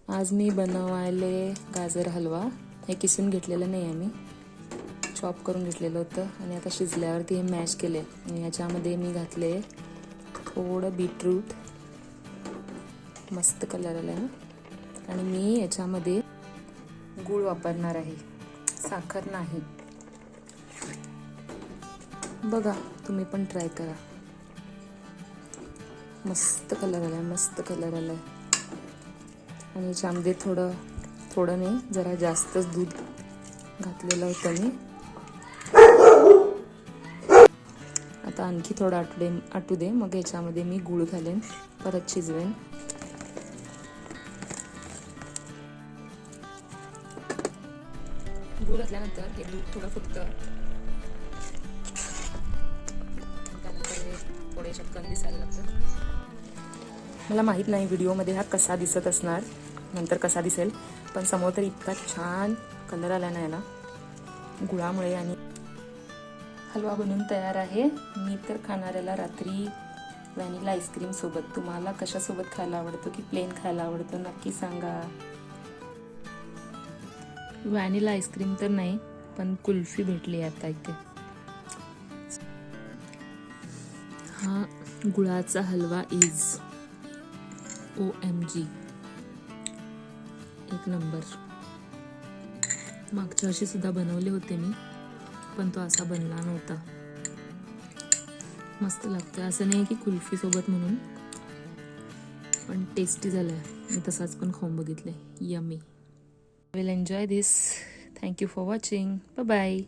आज मी बनवायले गाजर हलवा. हे किसून घेतलेलं नाही आहे, मी चॉप करून घेतलेलं होतं आणि आता शिजल्यावरती हे मॅश केले. आणि याच्यामध्ये मी घातले थोडं बीटरूट, मस्त कलर आला ना. आणि मी याच्यामध्ये गूळ वापरणार आहे, साखर नाही. बघा, तुम्ही पण ट्राय करा. मस्त कलर आलाय, मस्त कलर आलाय. आणि याच्यामध्ये थोडं नाही, जरा जास्तच दूध घातलेलं होतं मी. आता आणखी थोडं आटू दे, मग याच्यामध्ये मी गूळ घालेन, परत शिजवेन. गूळ घातल्यानंतर हे दूध थोडं फुटतं, त्यानंतर हे थोडे चटकन दिसायला लागतं. मला माहीत नाही व्हिडिओमध्ये हा कसा दिसत असणार, नंतर कसा दिसेल, पण समोर तर इतका छान कलर आला नाही ना गुळामुळे. आणि हलवा बनून तयार आहे. मी तर खाणाऱ्याला रात्री व्हॅनिला आईस्क्रीम सोबत. तुम्हाला कशासोबत खायला आवडतं की प्लेन खायला आवडतं नक्की सांगा. व्हॅनिला आईस्क्रीम तर नाही, पण कुल्फी भेटली आता इथे. हा गुळाचा हलवा इज OMG, एक नंबर. मागच्या वर्षी सुद्धा बनवले होते मी, पण तो असा बनला नव्हता. मस्त लागतं, असं नाही की कुल्फी सोबत म्हणून, पण टेस्टी झालाय. मी तसाच पण खाऊन बघितलंय. Yummy. Will enjoy this. Thank you for watching. Bye bye.